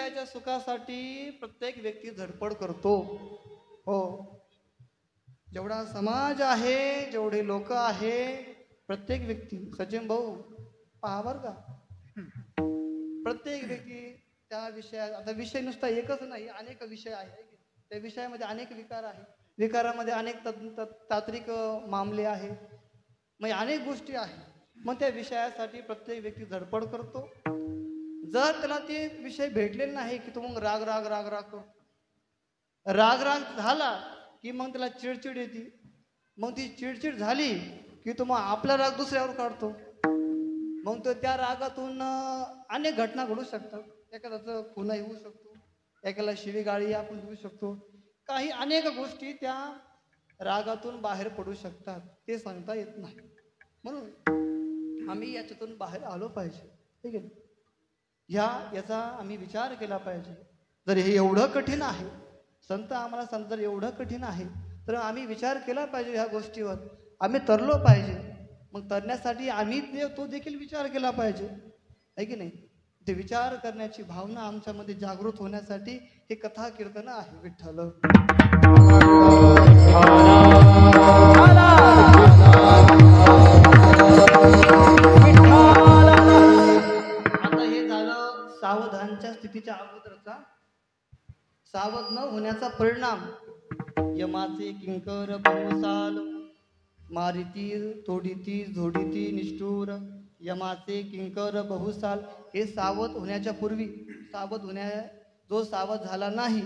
विषयाच्या सुखासाठी प्रत्येक व्यक्ती धडपड करतो. हो, जेवढा समाज आहे, जेवढे लोक आहे, प्रत्येक व्यक्ती, सचिन भाऊ पहा बर का, प्रत्येक व्यक्ती त्या विषयात, आता विषय नुसता एकच नाही, अनेक विषय आहे. त्या विषयामध्ये अनेक विकार आहे, विकारामध्ये अनेक तांत्रिक मामले आहे, म्हणजे अनेक गोष्टी आहेत. मग त्या विषयासाठी प्रत्येक व्यक्ती धडपड करतो. जर त्याला ते विषय भेटलेले नाही की तो मग राग राग राग राग करतो. राग राग झाला की मग त्याला चिडचिड येते. मग ती चिडचिड झाली की तो मग आपला राग दुसऱ्यावर काढतो. मग तो त्या रागातून अनेक घटना घडू शकतात. एखाद्याचं खूनही होऊ शकतो, एखाद्याला शिवीगाळी आपण देऊ शकतो, काही अनेक गोष्टी त्या रागातून बाहेर पडू शकतात, ते सांगता येत नाही. म्हणून आम्ही याच्यातून बाहेर आलो पाहिजे, ठीक आहे. याचा आम्ही विचार केला पाहिजे. जर हे एवढं कठीण आहे, संत आम्हाला सांगतात जर एवढं कठीण आहे तर आम्ही विचार केला पाहिजे, ह्या गोष्टीवर आम्ही तरलो पाहिजे. मग तरण्यासाठी आम्ही तो देखील विचार केला पाहिजे, आहे की नाही. ते विचार करण्याची भावना आमच्यामध्ये जागृत होण्यासाठी हे कथा कीर्तन आहे. विठ्ठल आता हे झालं सावधानच्या स्थितीच्या अगोदरचा. सावध न होण्याचा परिणाम, यमाचे किंकर बहुसाल, मारिती तोडीती झोडीती निष्ठूर, यमाचे किंकर बहुसाल. हे सावध होण्याच्या पूर्वी, जो सावध झाला नाही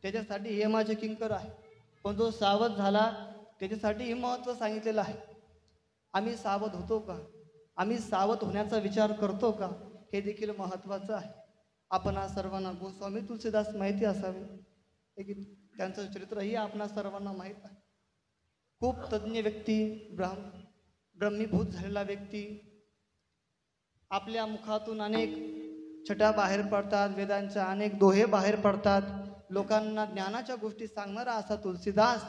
त्याच्यासाठी यमाचे किंकर आहे, पण जो सावध झाला त्याच्यासाठी हे महत्त्व सांगितलेलं आहे. आम्ही सावध होतो का, आम्ही सावध होण्याचा विचार करतो का, हे देखील महत्त्वाचं आहे. आपण सर्वांना गोस्वामी तुलसीदास माहिती असावे, त्यांचं चरित्रही आपणा सर्वांना माहीत आहे. खूप तज्ज्ञ व्यक्ती, ब्रह्मीभूत झालेला व्यक्ती, आपल्या मुखातून अनेक छटा बाहेर पडतात, वेदांच्या अनेक दोहे बाहेर पडतात, लोकांना ज्ञानाच्या गोष्टी सांगणारा असा तुलसीदास,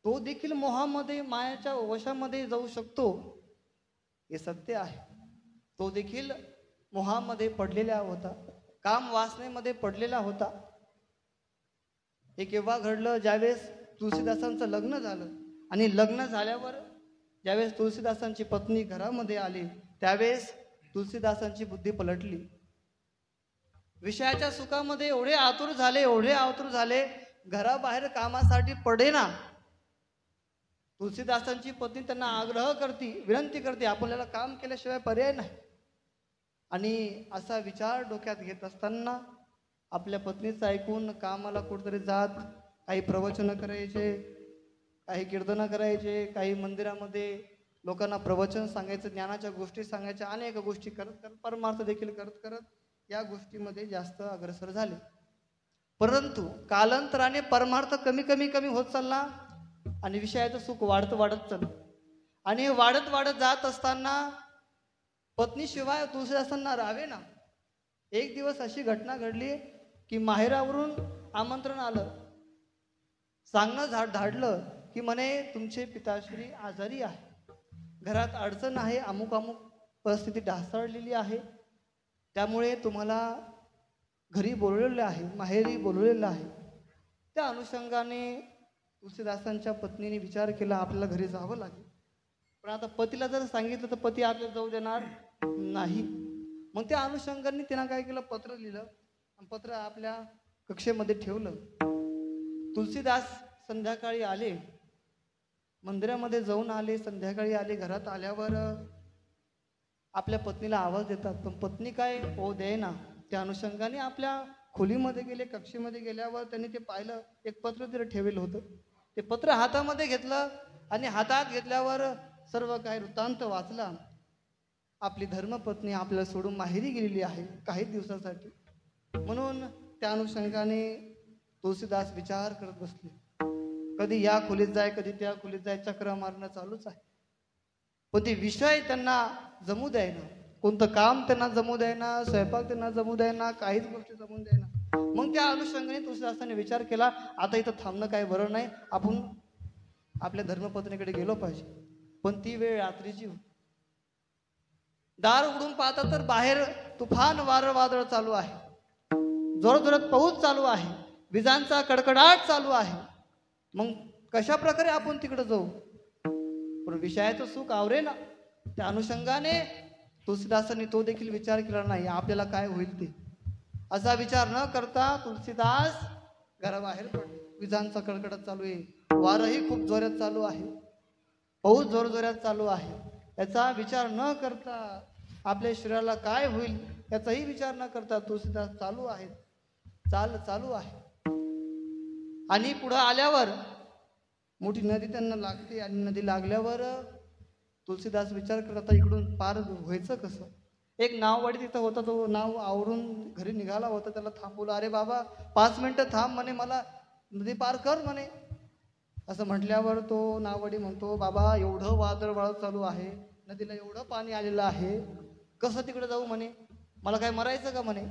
तो देखील मोहामध्ये मायाच्या वशामध्ये जाऊ शकतो, हे सत्य आहे. तो देखील मोहामध्ये पडलेला होता, काम वासनेमध्ये पडलेला होता. हे केव्हा घडलं, ज्यावेळेस तुलसीदासांचं लग्न झालं, आणि लग्न झाल्यावर ज्यावेळेस तुलसीदासांची पत्नी घरामध्ये आली त्यावेळेस तुलसीदासांची बुद्धी पलटली. विषयाच्या सुखामध्ये एवढे आतुर झाले, घराबाहेर कामासाठी पडेना. तुलसीदासांची पत्नी त्यांना आग्रह करते, विनंती करते, आपल्याला काम केल्याशिवाय पर्याय नाही. आणि असा विचार डोक्यात घेत असताना आपल्या पत्नीचं ऐकून कामाला कुठेतरी जात, काही प्रवचन करायचे, काही कीर्तन करायचे, काही मंदिरामध्ये लोकांना प्रवचन सांगायचं, ज्ञानाच्या गोष्टी सांगायच्या, अनेक गोष्टी करत परमार्थ देखील करत या गोष्टीमध्ये जास्त अग्रसर झाले. परंतु कालांतराने परमार्थ कमी होत चालला आणि विषयाचं सुख वाढत चाललं. आणि वाढत जात असताना पत्नीशिवाय तुलसीदासांना राहावे ना. एक दिवस अशी घटना घडली की माहेरावरून आमंत्रण आलं, सांगणं धाडलं की म्हणे तुमचे पिताश्री आजारी आहे, घरात अडचण आहे, अमुक परिस्थिती ढासळलेली आहे, त्यामुळे तुम्हाला घरी बोलवलेलं आहे, माहेरी बोलवलेलं आहे. त्या अनुषंगाने तुलसीदासांच्या पत्नीने विचार केला आपल्याला घरी जावं लागेल. पण आता पतीला जर सांगितलं तर पती आपल्याला जाऊ देणार नाही. मग त्या अनुषंगाने तिनं काय केलं, पत्र लिहिलं, पत्र आपल्या कक्षेमध्ये ठेवलं. तुलसीदास संध्याकाळी आले, मंदिरामध्ये जाऊन आले, संध्याकाळी आले, घरात आल्यावर आपल्या पत्नीला आवाज देतात, पण पत्नी काय हो देईना. त्या अनुषंगाने आपल्या खोलीमध्ये गेले, कक्षेमध्ये गेल्यावर त्यांनी ते पाहिलं, एक पत्र तिथे ठेवलेलं होतं. ते पत्र हातामध्ये घेतलं आणि हातात घेतल्यावर सर्व काही वृत्तांत वाचला. आपली धर्मपत्नी आपल्याला सोडून माहेरी गेलेली आहे काही दिवसासाठी. म्हणून त्या अनुषंगाने तुलसीदास विचार करत बसले, कधी या खोलीत जाय, कधी त्या खोलीत जाय, चक्र मारणं चालूच आहे. पण ते विषय त्यांना जमू द्यायना, कोणतं काम त्यांना जमू द्यायना, स्वयंपाक त्यांना जमू द्यायना, काहीच गोष्टी जमू द्यायना. मग त्या अनुषंगाने तुलसीदासाने विचार केला, आता इथं थांबणं काही बरं नाही, आपण आपल्या धर्मपत्नीकडे गेलो पाहिजे. पण ती वेळ रात्रीची होती. दार उघडून पाहता तर बाहेर तुफान वादळ चालू आहे. जोरजोरात पाऊस चालू आहे, विजांचा कडकडाट चालू आहे. मग कशा प्रकारे आपण तिकडे जाऊ? पण विषयाचं सुख आवरे ना. त्या अनुषंगाने तुलसीदासांनी तो देखील विचार केला नाही, आपल्याला काय होईल ते. असा विचार न करता तुलसीदास घराबाहेर पडले. विजांचा कडकडाट चालू आहे, वारही खूप जोरात चालू आहे, पाऊस जोरजोरात चालू आहे. याचा विचार न करता आपल्या शरीराला काय होईल याचाही विचार न करता तुलसीदास चालू आहे, चालू आहे. आणि पुढं आल्यावर मोठी नदी त्यांना लागते आणि नदी लागल्यावर तुलसीदास विचार करता इकडून पार व्हायचं कसं. एक नाववाडी तिथं होता, तो नाव आवरून घरी निघाला होता. त्याला थांबवलं, अरे बाबा 5 मिनिटं थांब म्हणे, मला नदी पार कर म्हणे. असं म्हटल्यावर तो नाववाडी म्हणतो, बाबा एवढं वादळ वाळत चालू आहे, नदीला एवढं पाणी आलेलं आहे, कसं तिकडे जाऊ म्हणे, मला काय मरायचं का म्हणे.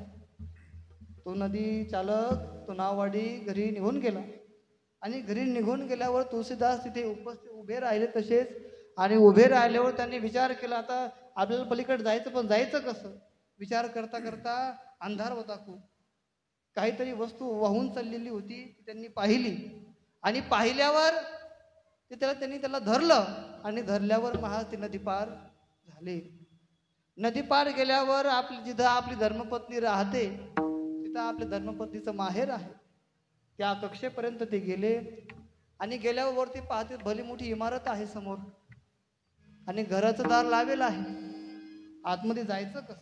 तो नदी चालक, तो नाववाडी घरी निघून गेला. आणि घरी निघून गेल्यावर तुलसीदास तिथे उभे राहिले तसेच. आणि उभे राहिल्यावर त्यांनी विचार केला, आता आपल्याला पलीकडे जायचं, पण जायचं कसं. विचार करता करता अंधार होता खूप. काहीतरी वस्तू वाहून चाललेली होती, त्यांनी पाहिली. आणि पाहिल्यावर त्यांनी त्याला धरलं. आणि धरल्यावर महाराज ती नदी पार झाले. नदी पार गेल्यावर जिथं आपली धर्मपत्नी राहते तिथं आपल्या धर्मपत्नीचं माहेर आहे. त्या कक्षेपर्यंत ते गेले. आणि गेल्यावर वरती पाहते भली मोठी इमारत आहे समोर, आणि घराचं दार लावेल आहे. आतमध्ये जायचं कसं.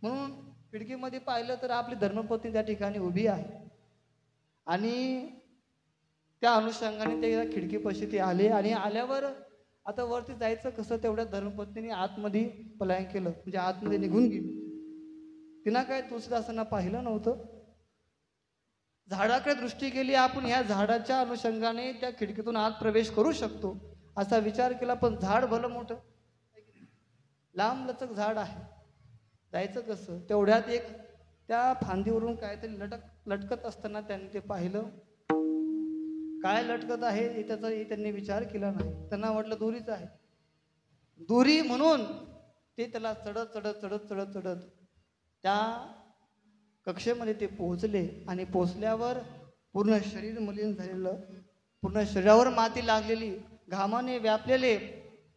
म्हणून खिडकीमध्ये पाहिलं तर आपली धर्मपत्नी त्या ठिकाणी उभी आहे. आणि त्या अनुषंगाने ते खिडकीपाशी ते आले. आणि आल्यावर आता वरती जायचं कसं, तेवढ्या धर्मपत्नीने आतमध्ये पलायन केलं, म्हणजे आतमध्ये निघून गेली. तिनं काय तुलसीदासांना पाहिलं नव्हतं. झाडाकडे दृष्टी केली, आपण ह्या झाडाच्या अनुषंगाने त्या खिडकीतून आत प्रवेश करू शकतो असा विचार केला. पण झाड भलं मोठं, लांब लचक झाड आहे, जायचं कसं. तेवढ्यात एक त्या फांदीवरून काहीतरी लटकत असताना त्यांनी ते पाहिलं. काय लटकत आहे त्याचा त्यांनी विचार केला नाही. त्यांना वाटलं दोरीच आहे, दोरी म्हणून ते त्याला चढत चढत चढत चढत चढत त्या कक्षेमध्ये ते पोहोचले. आणि पोहोचल्यावर पूर्ण शरीर मलिन झालेलं, पूर्ण शरीरावर माती लागलेली, घामाने व्यापलेले,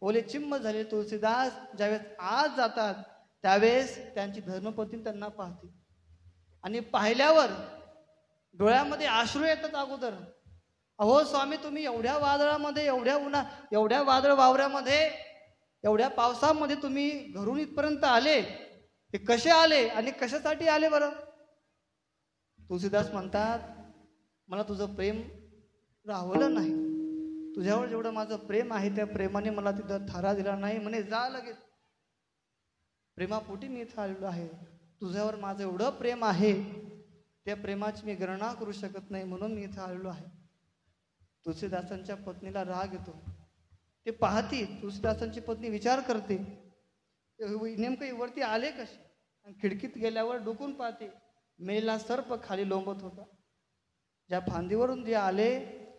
ओले चिंब झाले तुलसीदास ज्यावेळेस आज जातात त्यावेळेस त्यांची धर्मपत्नी त्यांना पाहते. आणि पाहिल्यावर डोळ्यामध्ये अश्रू येतात अगोदर. अहो स्वामी, तुम्ही एवढ्या वादळामध्ये, एवढ्या वादळ वावऱ्यामध्ये, एवढ्या पावसामध्ये तुम्ही घरून इथपर्यंत आले, ते कसे आले आणि कशासाठी आले बरं. तुलसीदास म्हणतात, मला तुझं प्रेम राहवलं नाही. तुझ्यावर जेवढं माझं प्रेम आहे त्या प्रेमाने मला तिथं थारा दिला नाही म्हणे. जा लगेच, प्रेमापोटी मी इथं आलेलो आहे. तुझ्यावर माझं एवढं प्रेम आहे, त्या प्रेमाची मी गणना करू शकत नाही, म्हणून मी इथं आलेलो आहे. तुलसीदासांच्या पत्नीला राग येतो. ते पाहती, तुलसीदासांची पत्नी विचार करते, नेमकं वरती आले कसे. आणि खिडकीत गेल्यावर डोकून पाहते, मेलेला सर्प खाली लोंबत होता. ज्या फांदीवरून जे आले,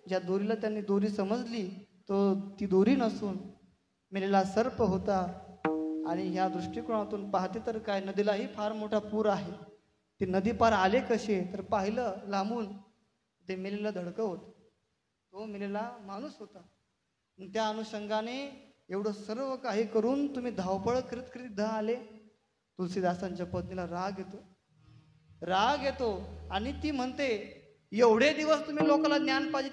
ज्या दोरीला त्यांनी दोरी समजली, ती दोरी नसून मेलेला सर्प होता. आणि ह्या दृष्टिकोनातून पाहते तर काय, नदीलाही फार मोठा पूर आहे. ते नदी पार आले कसे, तर पाहिलं लांबून ते मेलेलं धडकं होतं, तो मेलेला माणूस होता. त्या अनुषंगाने एवढं सर्व काही करून तुम्ही धावपळ करीत करीत आले. तुलसीदासांच्या पत्नीला राग येतो आणि ती म्हणते, एवढे दिवस तुम्ही लोकांना ज्ञान पाहिजे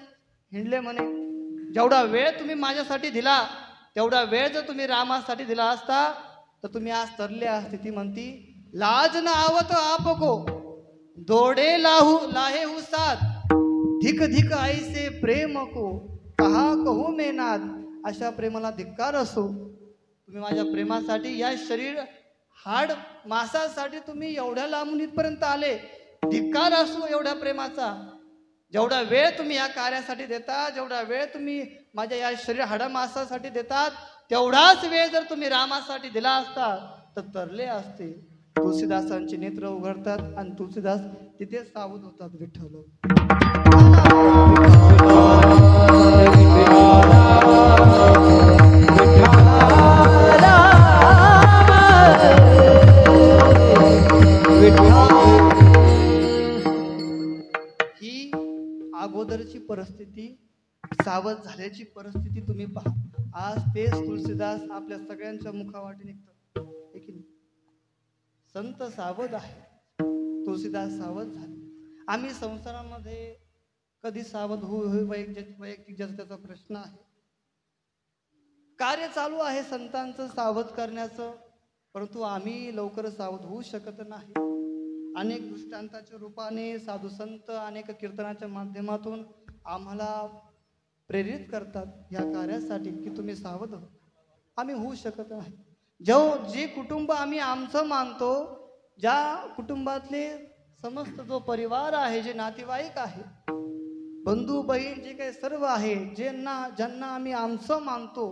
हिंडले म्हणे, जेवढा वेळ तुम्ही माझ्यासाठी दिला तेवढा वेळ जर तुम्ही रामासाठी दिला असता तर तुम्ही आज तरले असते. ती म्हणती, लाज न आवत आपको दोडे लाहे हुसात, धिक धिक ऐसे प्रेम को कहा कहू मेनाद. अशा प्रेमाला धिक्कार असो. तुम्ही माझ्या प्रेमासाठी, या शरीर हाड मांसासाठी तुम्ही एवढ्या लांबून इथपर्यंत आले, धिक्कार असो एवढ्या प्रेमाचा. जेवढा वेळ तुम्ही या कार्यासाठी देता, जेवढा वेळ तुम्ही माझ्या या शरीर हाडा मांसासाठी देतात, तेवढाच वेळ जर तुम्ही रामासाठी दिला असता तर तरले असते. तुलसीदासांचे नेत्र उघडतात आणि तुलसीदास तिथे सावध होतात. विठ्ठल परिस्थिती, सावध झाल्याची परिस्थिती तुम्ही पहा. आज तेच तुलसीदास आपल्या सगळ्यांच्या मुखावाटे निघतं, हे की नाही? संत सावध आहे, तुलसीदास सावध झाले. आम्ही संसारामध्ये कधी सावध होऊ वैयक्तिक ज्याचा त्याचा प्रश्न आहे. कार्य चालू आहे संतांचं सावध करण्याचं, परंतु आम्ही लवकर सावध होऊ शकत नाही. अनेक दृष्टांताच्या रूपाने साधू संत अनेक कीर्तनाच्या माध्यमातून आम्हाला प्रेरित करतात या कार्यासाठी की तुम्ही सावध हो. आम्ही होऊ शकत नाही. जे कुटुंब आम्ही आमचं मानतो, ज्या कुटुंबातले समस्त जो परिवार आहे, जे नातेवाईक आहे, बंधू बहीण, जे काही सर्व आहे, ज्यांना आम्ही आमचं मानतो,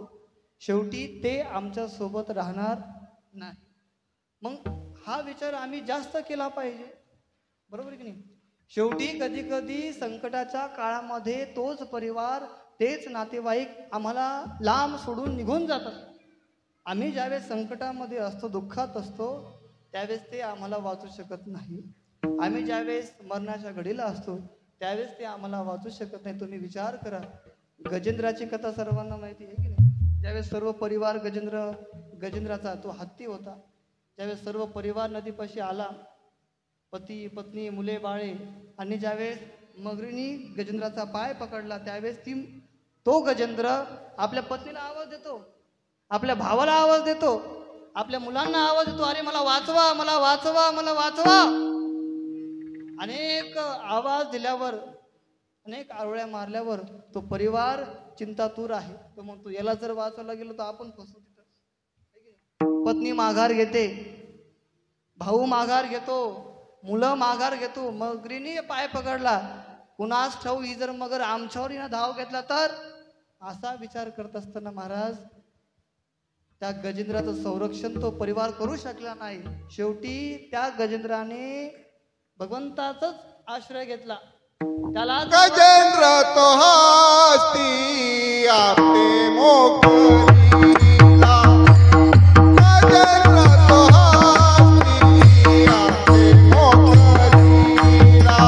शेवटी ते आमच्या सोबत राहणार नाही. मग हा विचार आम्ही जास्त केला पाहिजे, बरोबर की नाही? शेवटी कधी कधी संकटाच्या काळामध्ये तोच परिवार, तेच नातेवाईक आम्हाला लांब सोडून निघून जातात. आम्ही ज्यावेळेस संकटामध्ये असतो, दुःखात असतो, त्यावेळेस ते आम्हाला वाचू शकत नाही. आम्ही ज्यावेळेस मरणाच्या घडीला असतो, त्यावेळेस ते आम्हाला वाचू शकत नाही. तुम्ही विचार करा, गजेंद्राची कथा सर्वांना माहिती आहे की नाही? ज्यावेळेस सर्व परिवार गजेंद्राचा तो हत्ती होता, ज्यावेळेस सर्व परिवार नदीपाशी आला, पती पत्नी मुले बाळे, आणि ज्यावेळेस मगरीने गजेंद्राचा पाय पकडला, त्यावेळेस तो गजेंद्र आपल्या पत्नीला आवाज देतो, आपल्या भावाला आवाज देतो, आपल्या मुलांना आवाज देतो, अरे मला वाचवा, मला वाचवा, मला वाचवा. अनेक आवाज दिल्यावर, अनेक आरोळ्या मारल्यावर तो परिवार चिंतातूर आहे. तो म्हणतो याला जर वाचवला गेलो तर आपण फसू तिथं. पत्नी माघार घेते, भाऊ माघार घेतो, मुलं माघार घेतो. मगरीने पाय पकडला, कुणास ठाऊ ही जर मगर आमच्यावर हिनं धाव घेतला तर, असा विचार करत असताना महाराज त्या गजेंद्राचं संरक्षण तो परिवार करू शकला नाही. शेवटी त्या गजेंद्राने भगवंताचाच आश्रय घेतला. त्याला गजेंद्र तो हस्ती आपे मोकलीला, गजेंद्र तो हस्ती आपे मोकलीला,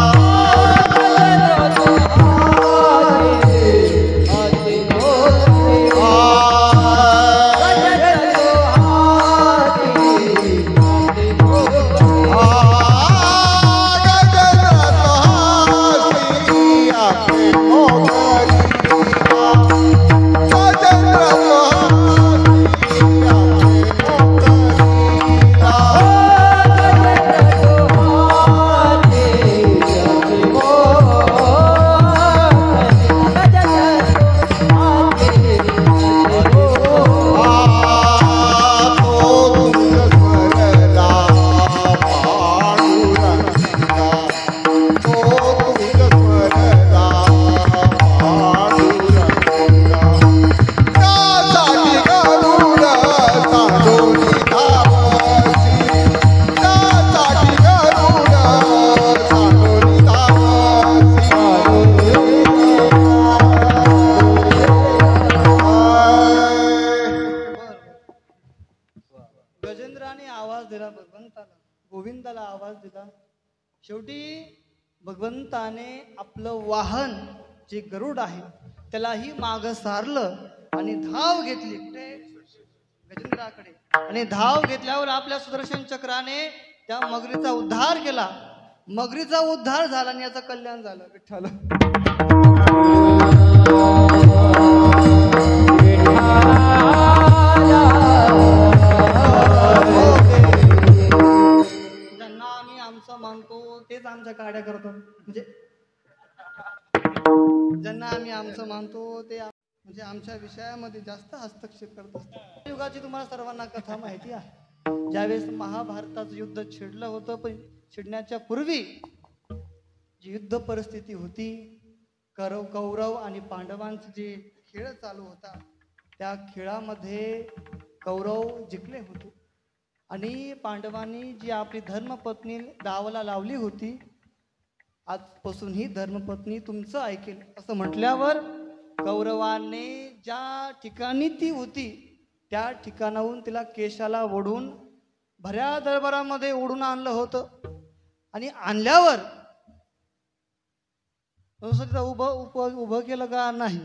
गोविंदाला आवाज दिला. शेवटी भगवंताने आपलं वाहन जे गरुड आहे त्यालाही माग सारलं आणि धाव घेतली गजेंद्राकडे. आणि धाव घेतल्यावर आपल्या सुदर्शन चक्राने त्या मगरीचा उद्धार केला. मगरीचा उद्धार झाला आणि याचं कल्याण झालं. विठ्ठल ज्यांना आम्ही आमचं मानतो तेच आमच्या काड्या करतात. म्हणजे ज्यांना आम्ही आमचं मानतो ते म्हणजे आमच्या विषयामध्ये जास्त हस्तक्षेप करत असतात. युगाची तुम्हाला सर्वांना कथा माहिती आहे. ज्यावेळेस महाभारताचं युद्ध छिडलं होतं, पण छिडण्याच्या पूर्वी जी युद्ध परिस्थिती होती, कौरव आणि पांडवांचा जे खेळ चालू होता, त्या खेळामध्ये कौरव जिंकले होते आणि पांडवांनी जी आपली धर्मपत्नी दावाला लावली होती, आजपासून ही धर्मपत्नी तुमचं ऐकेल असं म्हटल्यावर कौरवाने ज्या ठिकाणी ती होती त्या ठिकाणाहून तिला केशाला ओढून भऱ्या दरबारामध्ये ओढून आणलं होतं. आणि आणल्यावर नुसतं तिथं उभं केलं का नाही.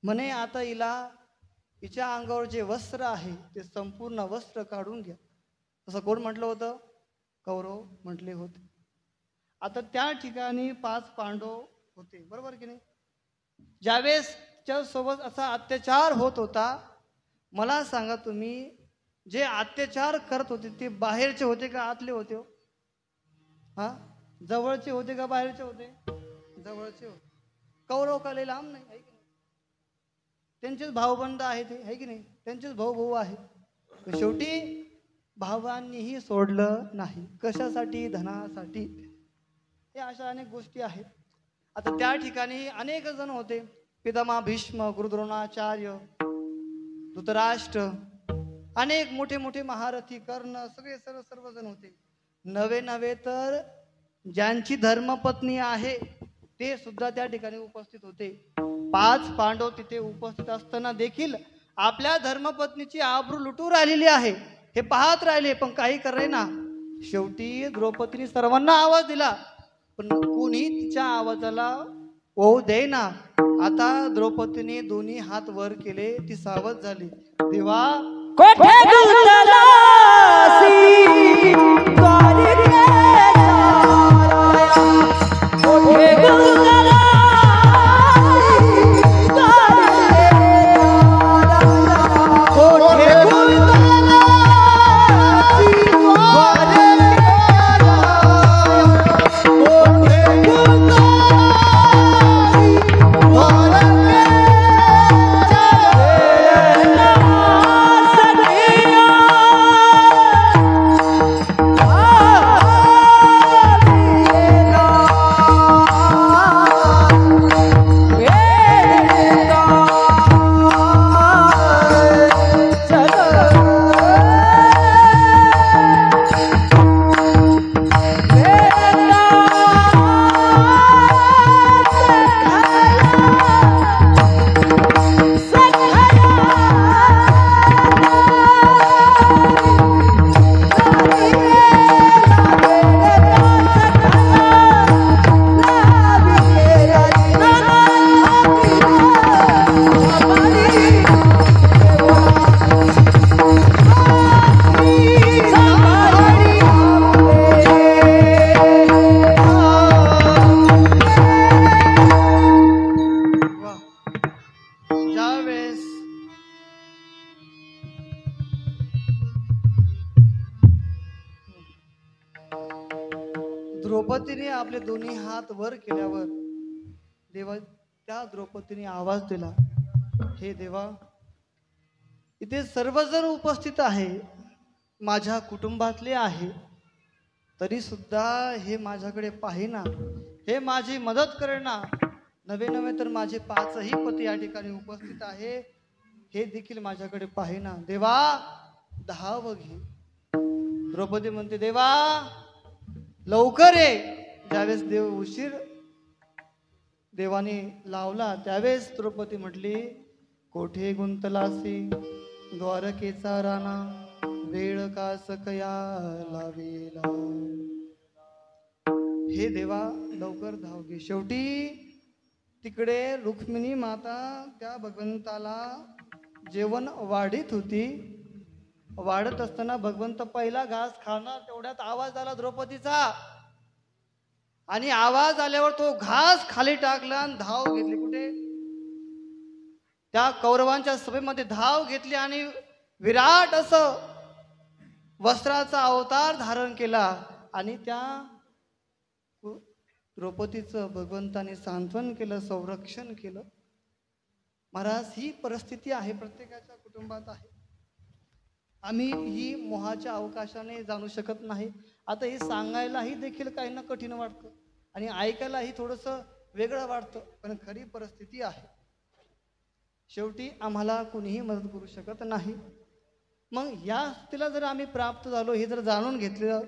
म्हणे आता हिच्या अंगावर जे वस्त्र आहे ते संपूर्ण वस्त्र काढून घ्या. असं कोण म्हटलं होतं? कौरव म्हटले होते. आता त्या ठिकाणी 5 पांडव होते, बरोबर की नाही. ज्यावेळेस त्यासोबत असा अत्याचार होत होता, मला सांगा तुम्ही, जे अत्याचार करत होते ते बाहेरचे होते का आतले होते? हा, जवळचे होते का बाहेरचे होते? जवळचे होते. कौरव का लय लांब नाही, आहे की नाही. त्यांचेच भाऊबंद आहे ते, आहे की नाही. त्यांचेच भाऊ आहे. शेवटी भावांनीही सोडलं नाही. कशासाठी? धनासाठी. हे अशा अनेक गोष्टी आहेत. आता त्या ठिकाणी अनेक जण होते. पितामह भीष्म, गुरुद्रोणाचार्य, धृतराष्ट्र, अनेक मोठे मोठे महारथी, कर्ण, सगळे सर्वजण होते. नवे तर ज्यांची धर्मपत्नी आहे ते सुद्धा त्या ठिकाणी उपस्थित होते. 5 पांडव तिथे उपस्थित असताना देखील आपल्या धर्मपत्नीची आबरू लुटू राहिलेली आहे हे पाहत राहिले, पण काही करे ना. शेवटी द्रौपदीने सर्वांना आवाज दिला, पण कोणी तिच्या आवाजाला होऊ देईना. आता द्रौपदीने दोन्ही हात वर केले, ती सावध झाली. देवा, द्रौपदीने आपले दोन्ही हात वर केल्यावर देवा, त्या द्रौपदीने आवाज दिला, हे देवा, इथे सर्वजण उपस्थित आहे, माझ्या कुटुंबातले आहे, तरी सुद्धा हे माझ्याकडे पाहिना, हे माझी मदत करेना. नवे तर माझे 5ही पती या ठिकाणी उपस्थित आहे, हे देखील माझ्याकडे पाहिना. देवा, धाव घे. द्रौपदी म्हणते, देवा लवकर ये. ज्यावेळेस देव उशीर देवाने लावला त्यावेळेस द्रौपदी म्हटली, कोठे गुंतलासी द्वारकेचा राणा, वेळ का सकया लावेला. हे देवा लवकर धाव घे. शेवटी तिकडे रुक्मिणी माता त्या भगवंताला जेवण वाढीत होती. वाढत असताना भगवंत पहिला घास खाणार तेवढ्यात आवाज आला द्रौपदीचा, आणि आवाज आल्यावर तो घास खाली टाकला आणि धाव घेतली. कुठे? त्या कौरवांच्या सभेमध्ये धाव घेतली आणि विराट असं वस्त्राचा अवतार धारण केला, आणि त्या द्रौपदीचं भगवंताने सांत्वन केलं, संरक्षण केलं. महाराज, ही परिस्थिती आहे, प्रत्येकाच्या कुटुंबात आहे. आम्ही ही मोहाच्या अवकाशाने जाणू शकत नाही. आता हे सांगायलाही देखील काहींना कठीण वाटतं आणि ऐकायलाही थोडंसं वेगळं वाटतं, पण खरी परिस्थिती आहे. शेवटी आम्हाला कुणीही मदत करू शकत नाही. मग या स्थितीला जर आम्ही प्राप्त झालो हे जर जाणून घेतलं,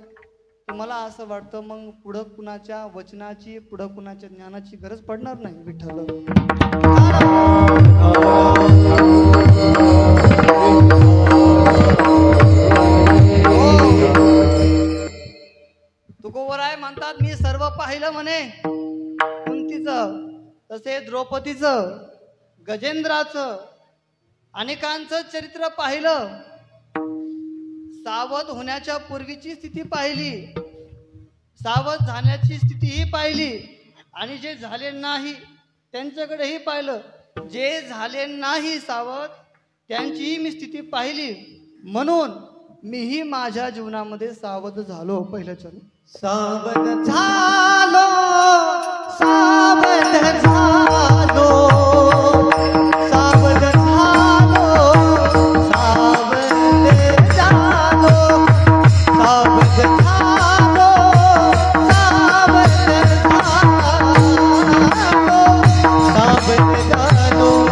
तर मला असं वाटतं मग पुढं कुणाच्या वचनाची, पुढं कुणाच्या ज्ञानाची गरज पडणार नाही. विठ्ठल तुकोबराय म्हणतात, मी सर्व पाहिलं म्हणे, कुंती रुक्मिणीचं, तसे द्रौपदीचं, गजेंद्राचं, अनेकांचं चरित्र पाहिलं. सावध होण्याच्या पूर्वीची स्थिती पाहिली, सावध झाल्याची स्थितीही पाहिली, आणि जे झाले नाही त्यांच्याकडेही पाहिलं. जे झाले नाही सावध त्यांचीही मी स्थिती पाहिली, म्हणून मीही माझ्या जीवनामध्ये सावध झालो. पहिलं चरण. सावध झालो, सावध झालो, सावध झालो, सावध झालो, सावध झालो, सावध झालो,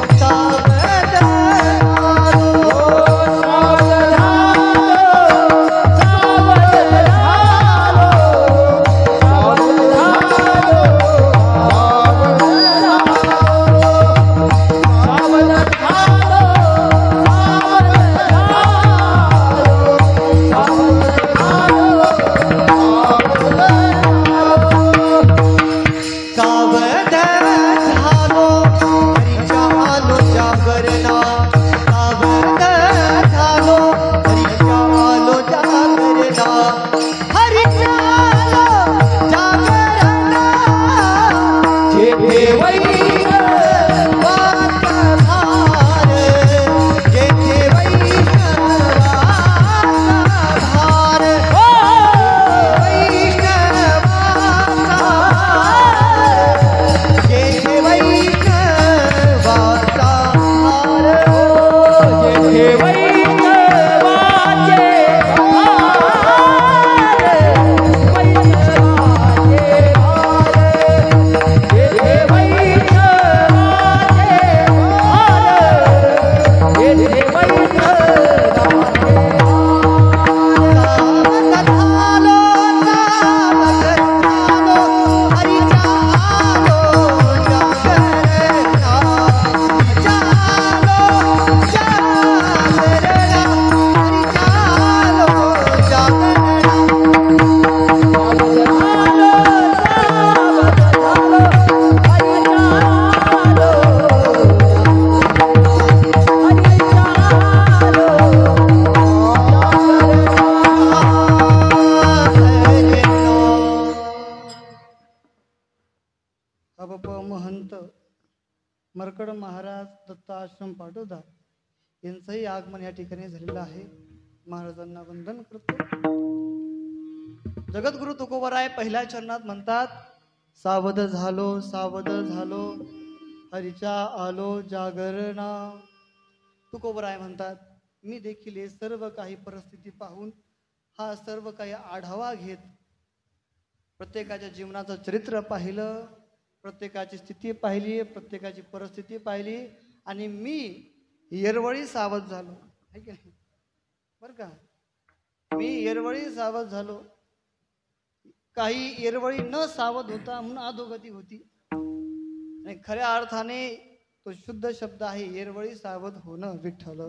सावध झालो, मरकड महाराज दत्त आश्रम पाटोदा यांचंही आगमन या ठिकाणी झालेलं आहे. महाराजांना वंदन करतो. जगद्गुरु तुकोबराय पहिल्या चरणात म्हणतात, सावध झालो, सावध झालो, हरीच्या आलो जागरणा. तुकोबराय म्हणतात, मी देखील हे सर्व काही परिस्थिती पाहून, हा सर्व काही आढावा घेत, प्रत्येकाच्या जीवनाचं चरित्र पाहिलं, प्रत्येकाची स्थिती पाहिली, प्रत्येकाची परिस्थिती पाहिली, आणि मी येरवळी सावध झालो. आहे की नाही? बरं का, मी येरवळी सावध झालो. काही येरवळी न सावध होता म्हणून अधोगती होती, आणि खऱ्या अर्थाने तो शुद्ध शब्द आहे येरवळी सावध होणं. विठ्ठल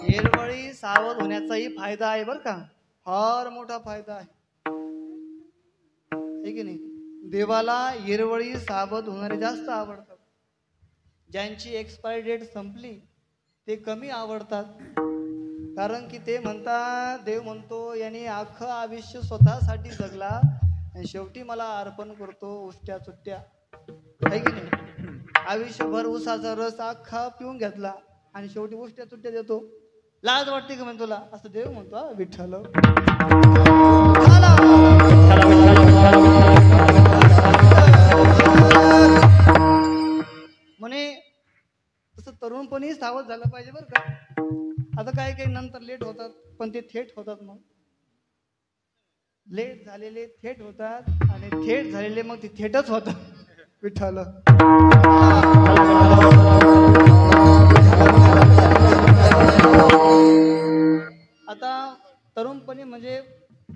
येरवळी सावध होण्याचाही फायदा आहे बरं का, फार मोठा फायदा आहे. की नाही? देवाला येरवळी सावध होणारे जास्त आवडतात. ज्यांची एक्सपायरी डेट संपली ते कमी आवडतात, कारण की ते म्हणतात, देव म्हणतो यांनी अख्खं आयुष्य स्वतःसाठी जगला आणि शेवटी मला अर्पण करतो उष्ट्या चुट्ट्या. आहे की नाही? आयुष्यभर उसाचा रस अख्खा पिऊन घेतला आणि शेवटी उष्ट्या चुट्ट्या देतो. लाज वाटते का म्हण तुला? असं देव म्हणतो. विठ्ठल म्हणे तसं तरुणपणी सावध झालं पाहिजे बरं का. आता काय काही नंतर लेट होतात, पण ते थेट होतात. मग लेट झालेले थेट होतात, आणि थेट झालेले मग ते थेटच होतात. विठ्ठल आता तरुणपणी म्हणजे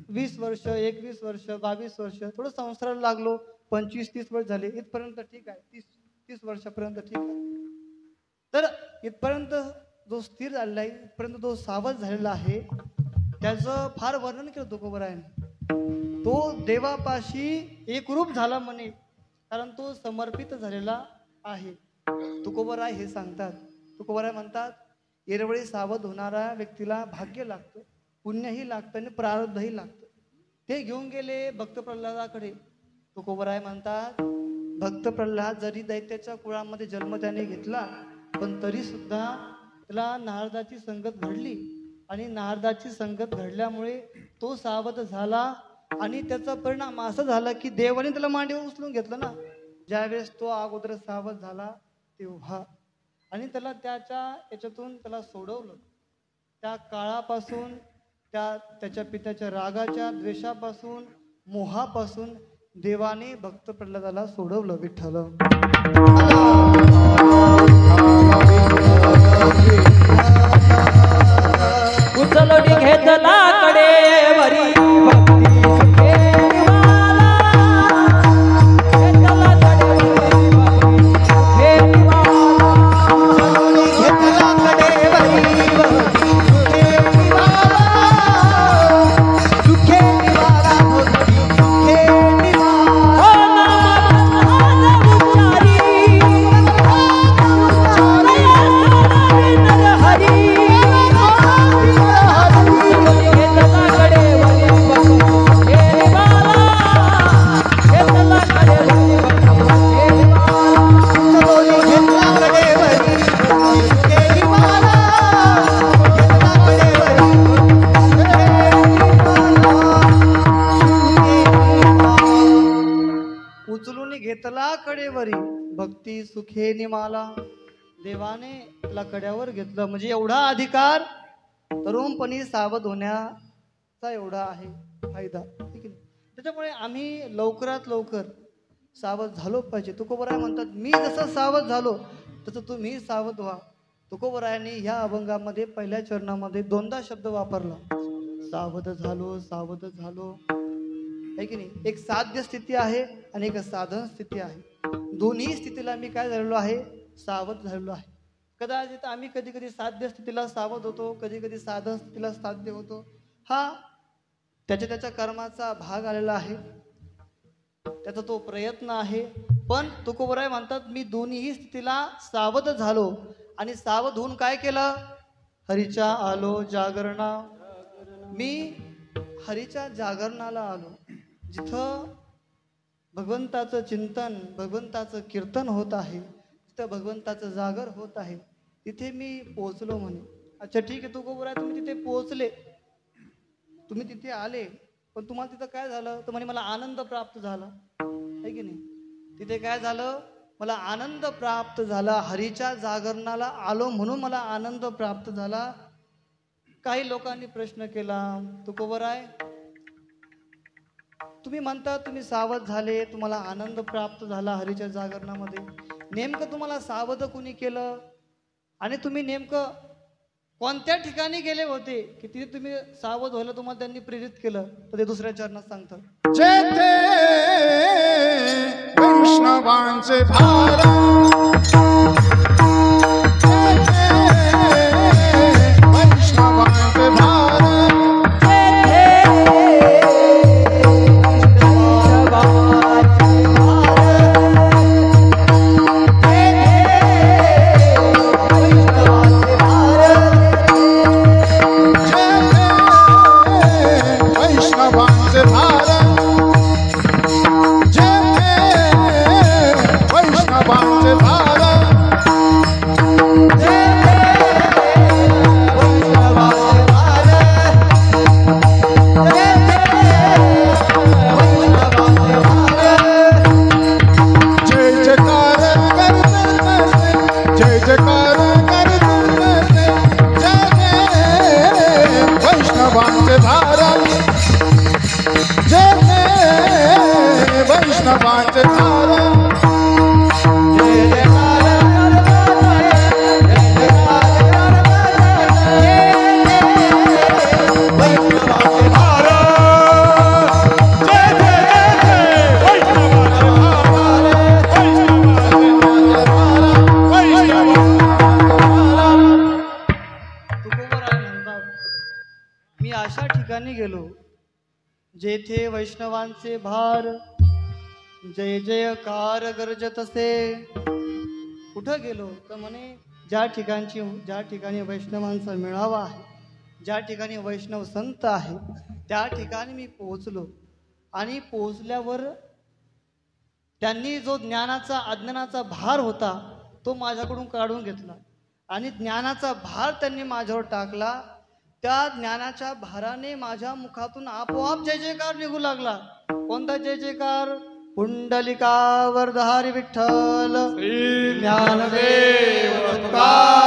20 वर्ष, 21 वर्ष, 22 वर्ष, थोडं संसाराला लागलो, 25-30 वर्ष झाले, इथपर्यंत ठीक आहे. 30 वर्षापर्यंत ठीक आहे. तर इथपर्यंत जो स्थिर झालेला आहे परंतु जो सावध झालेला आहे त्याचं फार वर्णन केलं तुकोबरायाने. तो देवापाशी एकरूप झाला म्हणे कारण तो समर्पित झालेला आहे. तुकोबराय हे सांगतात. तुकोबराय म्हणतात एरवळी सावध होणाऱ्या व्यक्तीला भाग्य लागतं, पुण्यही लागतं आणि प्रारब्धही लागतं. ते घेऊन गेले भक्त प्रल्हादाकडे. तुकोबराय म्हणतात भक्त प्रल्हाद जरी दैत्याच्या कुळामध्ये जन्म त्याने घेतला पण तरी सुद्धा त्याला नारदाची संगत घडली आणि नारदाची संगत घडल्यामुळे तो सावध झाला आणि त्याचा परिणाम असा झाला की देवाने त्याला मांडीवर उचलून घेतलं ना. ज्यावेळेस तो अगोदर सावध झाला तेव्हा आणि त्याला याच्यातून त्याला सोडवलं. त्या काळापासून त्याच्या पित्याच्या रागाच्या द्वेषापासून मोहापासून देवाने भक्त प्रल्हादाला सोडवलं. विठ्ठल उचलून घेतला कडेवरी भक्ती सुखे निवाला. घेतला कडेवरी भक्ती सुखे निवाला. उचलून घेतला कडेवरी भक्ती सुखे निवाला. सुखे निवाला भक्ती सुखे निवाला. उचलून घेतला कडेवरी भक्ती सुखे निमाला. देवाने त्याला कड्यावर घेतलं म्हणजे एवढा अधिकार तरुणपणी सावध होण्याचा एवढा आहे फायदा. ठीक आहे. त्याच्यामुळे आम्ही लवकरात लवकर सावध झालो पाहिजे. तुकोबराय म्हणतात मी जसं सावध झालो तसं तुम्ही सावध व्हा. तुकोबरायांनी ह्या अभंगामध्ये पहिल्या चरणामध्ये दोनदा शब्द वापरला. सावध झालो सावध झालो आहे की नाही. एक साध्य स्थिती आहे आणि एक साधन स्थिती आहे. दोन्ही स्थितीला मी काय झालेलो आहे सावध झालेलो आहे. कदाचित आम्ही कधी कधी साध्य स्थितीला सावध होतो, कधी कधी साधन स्थितीला साध्य होतो. हा त्याच्या कर्माचा भाग आलेला आहे, त्याचा तो प्रयत्न आहे. पण तुकोबराय म्हणतात मी दोन्ही स्थितीला सावध झालो आणि सावध होऊन काय केलं हरीच्या आलो जागरणा. मी हरीच्या जागरणाला आलो. जिथं भगवंताचं चिंतन भगवंताचं कीर्तन होत आहे, जिथं भगवंताचं जागर होत आहे तिथे मी पोहोचलो म्हणे. अच्छा ठीक आहे तुकोबराय तुम्ही तिथे पोहोचले, तुम्ही तिथे आले, पण तुम्हाला तिथं काय झालं तर म्हणे मला आनंद प्राप्त झाला आहे की नाही. तिथे काय झालं मला आनंद प्राप्त झाला. हरीच्या जागरणाला आलो म्हणून मला आनंद प्राप्त झाला. काही लोकांनी प्रश्न केला तुकोबराय तुम्ही म्हणता तुम्ही सावध झाले, तुम्हाला आनंद प्राप्त झाला हरीच्या जागरणामध्ये, नेमकं तुम्हाला सावध कुणी केलं आणि तुम्ही नेमकं कोणत्या ठिकाणी गेले होते की तिथे तुम्ही सावध व्हायला तुम्हाला त्यांनी प्रेरित केलं. तर ते दुसऱ्या चरणात सांगतात जेथे वैष्णवांचे भार वैष्णवांचे भार वैष्णवांचे भार मी अशा ठिकाणी गेलो जेथे वैष्णवांचे भार जय जयकार गरजत असे. कुठं गेलो तर म्हणे ज्या ठिकाणी वैष्णवांचा मेळावा आहे, ज्या ठिकाणी वैष्णव संत आहे, त्या ठिकाणी मी पोहोचलो. आणि पोहोचल्यावर त्यांनी जो ज्ञानाचा अज्ञानाचा भार होता तो माझ्याकडून काढून घेतला आणि ज्ञानाचा भार त्यांनी माझ्यावर टाकला. त्या ज्ञानाच्या भाराने माझ्या मुखातून आपोआप जय जयकार निघू लागला. कोणता जय जयकार? पुंडलिका वरधारी विठ्ठल ज्ञानदेव तुकाराम,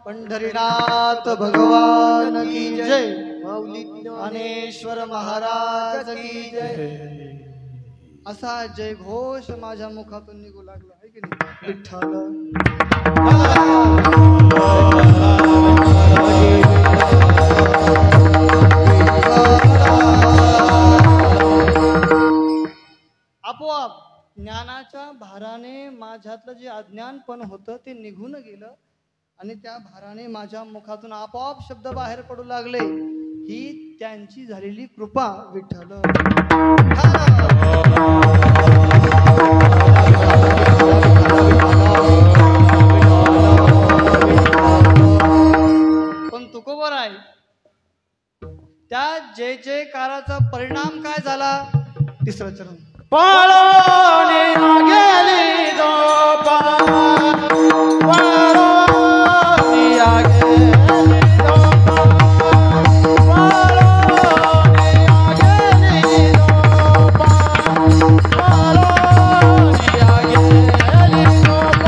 पंढरीनाथ भगवान की जय, माऊली ज्ञानेश्वर महाराज की जय. असा जय घोष माझ्या मुखातून निघू लागला आहे की नाही. विठ्ठल आपोआप ज्ञानाच्या भाराने माझ्यातलं जे अज्ञानपण होतं ते निघून गेलं आणि त्या भाराने माझ्या मुखातून आपोआप शब्द बाहेर पडू लागले. ही त्यांची झालेली कृपा. विठ्ठल पण तुकोबर आहे त्या जय जयकाराचा परिणाम काय झाला? तिसरं चरण. पळोनी गेली गोपा, पळोनी गेली गोपा, पळोनी गेली गोपा, पळोनी गेली गोपा,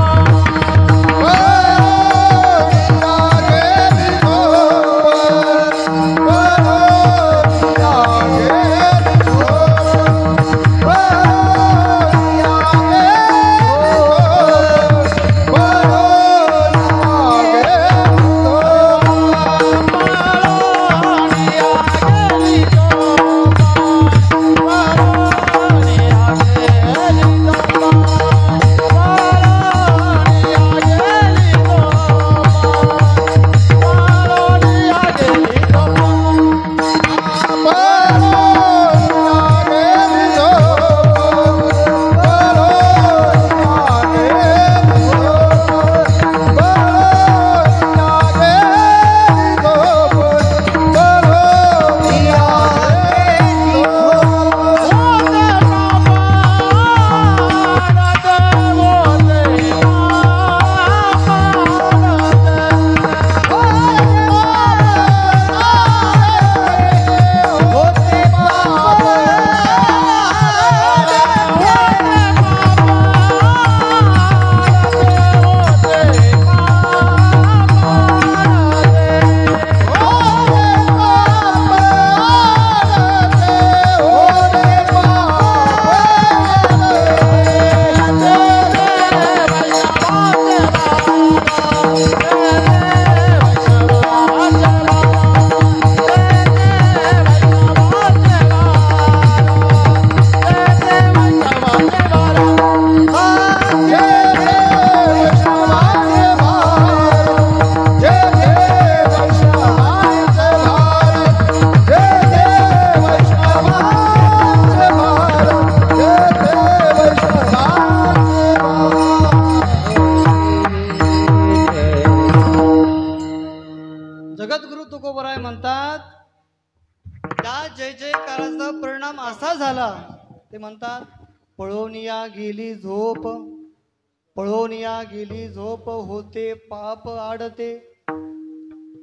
ते म्हणतात पळोनिया गेली झोप, पळोनिया गेली झोप, होते पाप आडते.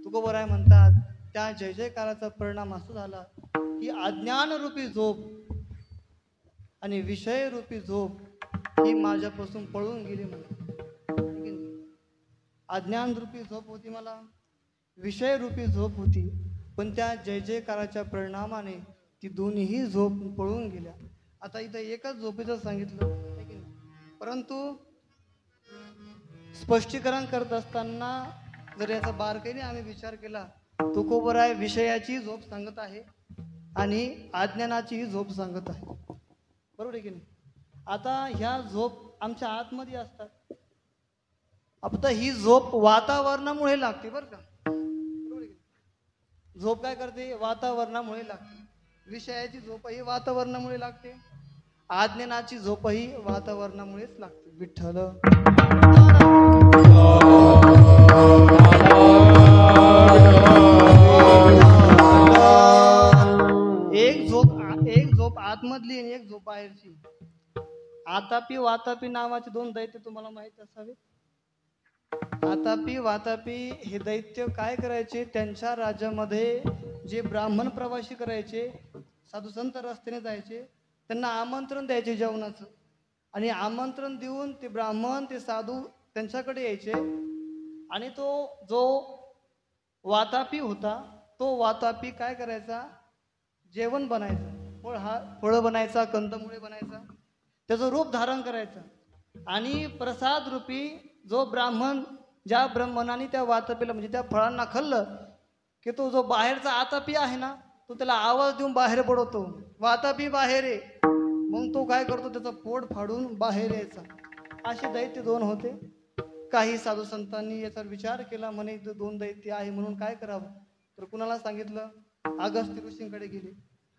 तुकोबराय म्हणतात त्या जय जयकाराचा परिणाम असा झाला की अज्ञान रूपी झोप आणि विषय रूपी झोप ही माझ्यापासून पळून गेली. मला अज्ञान रूपी झोप होती, मला विषय रूपी झोप होती, पण त्या जय जयकाराच्या परिणामाने ती दोन्हीही झोप पळून गेल्या. आता इथं एकच झोपेचं सांगितलं, परंतु स्पष्टीकरण करत असताना जर याचा बारकाईने आम्ही विचार केला, तुकोबराय विषयाची झोप सांगत आहे आणि अज्ञानाचीही झोप सांगत आहे. बरोबर आहे की नाही? आता ह्या झोप आमच्या आतमध्ये असतात. आता ही झोप वातावरणामुळे लागते बरं का. बरोबर आहे की नाही? झोप काय करते? वातावरणामुळे लागते. विषयाची झोपही वातावरणामुळे लागते, आज्ञानाची झोपही वातावरणामुळेच लागते. विठ्ठल एक झोप आतमधली आणि एक झोप बाहेरची. आतापी वातापी नावाचे दोन दैत्य तुम्हाला माहित असावे. आतापी वातापी हे दैत्य काय करायचे? त्यांच्या राज्यामध्ये जे ब्राह्मण प्रवासी करायचे, साधू संत रस्त्याने जायचे, त्यांना आमंत्रण द्यायचे जेवणाचं. आणि आमंत्रण देऊन ते ब्राह्मण ते साधू त्यांच्याकडे यायचे. आणि तो जो वातापी होता तो वातापी काय करायचा? जेवण बनायचं, फळं बनायचा, कंदमुळे बनायचा, त्याचं रूप धारण करायचं. आणि प्रसाद रूपी जो ब्राह्मण, ज्या ब्राह्मणाने त्या वातापीला म्हणजे त्या फळांना खाल्लं की तो जो बाहेरचा आतापी आहे ना, तो त्याला आवाज देऊन बाहेर पडवतो, वातापी बाहेर ये. मग तो काय करतो? त्याचं पोट फाडून बाहेर यायचा. असे दैत्य दोन होते. काही साधू संतांनी याचा विचार केला, म्हणे दोन दैत्य आहे म्हणून काय करावं? तर कुणाला सांगितलं? अगस्त्य ऋषींकडे गेले.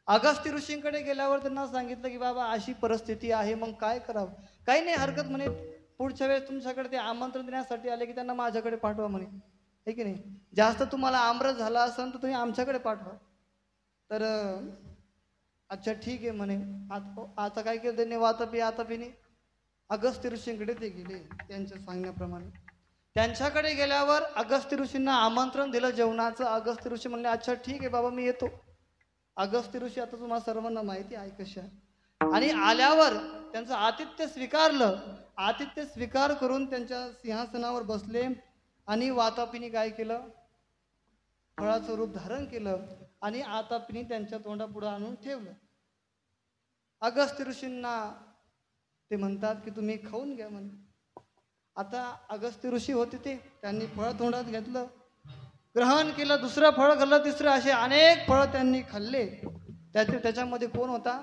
अगस्त्य ऋषींकडे गेल्यावर त्यांना सांगितलं की बाबा अशी परिस्थिती आहे, मग काय करावं? काही नाही हरकत म्हणे, पुढच्या वेळेस तुमच्याकडे ते आमंत्रण देण्यासाठी आले की त्यांना माझ्याकडे पाठवा म्हणे, हे की नाही. जास्त तुम्हाला आमरस झाला असेल तर तुम्ही आमच्याकडे पाठवा. तर अच्छा ठीक आहे म्हणे. आता काय केलं त्यांनी? वातापी आतापीने अगस्त्य ऋषींकडे ते गेले त्यांच्या सांगण्याप्रमाणे. त्यांच्याकडे गेल्यावर अगस्त्य ऋषींना आमंत्रण दिलं जेवणाचं. अगस्त्य ऋषी म्हणले अच्छा ठीक आहे बाबा मी येतो. अगस्त्य ऋषी आता तुम्हाला सर्वांना माहिती आहे कशा. आणि आल्यावर त्यांचं आतिथ्य स्वीकारलं. आतिथ्य स्वीकार करून त्यांच्या सिंहासनावर बसले. आणि वातापीने काय केलं? फळाचं रूप धारण केलं आणि आतापीने त्यांच्या तोंडापुढं आणून ठेवलं. अगस्त्य ऋषींना ते म्हणतात की तुम्ही खाऊन घ्या म्हणे. आता अगस्त्य ऋषी होते ते, त्यांनी फळ तोंडात घेतलं, ग्रहण केलं, दुसरं फळ खाल्लं, तिसरं, असे अनेक फळ त्यांनी खाल्ले. त्याच्यामध्ये कोण होता?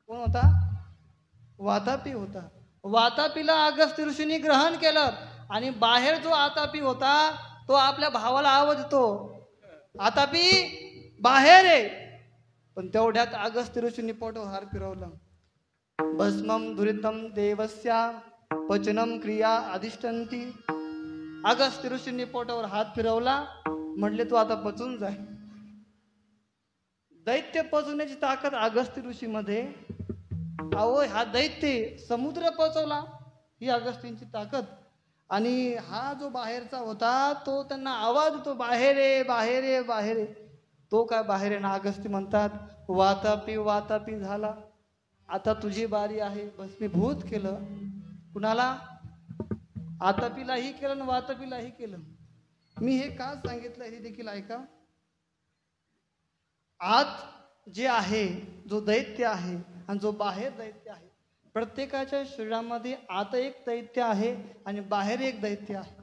कोण होता? वातापी होता. वातापीला अगस्त्य ऋषींनी ग्रहण केलं. आणि बाहेर जो आतापी होता तो आपल्या भावाला आवाज देतो, आतापी बाहेर आहे. पण तेवढ्यात अगस्त्य ऋषींनी पोटावर हार फिरवला. भस्मम दुरितम देवस्या पचनम क्रिया अधिष्ठन्ती. अगस्त्य ऋषींनी पोटावर हात फिरवला, म्हटले तू आता पचून जाय. दैत्य पचवण्याची ताकद अगस्त्य ऋषीमध्ये. अहो हा दैत्य समुद्र पचवला, ही अगस्त्यांची ताकद. आणि हा जो बाहेरचा होता तो त्यांना आवाज देतो, बाहेर ये बाहेर ये बाहेर ये. तो काय बाहेर आहे ना? अगस्त्य म्हणतात वातापी वातापी झाला, आता तुझी बारी आहे. भस्मीभूत केलं. कुणाला? आतापीलाही केलं आणि वातापीलाही केलं. मी हे का सांगितलं हे देखील ऐका. आत जे आहे जो दैत्य आहे आणि जो बाहेर दैत्य आहे, प्रत्येकाच्या शरीरामध्ये आत एक दैत्य आहे आणि बाहेर एक दैत्य आहे.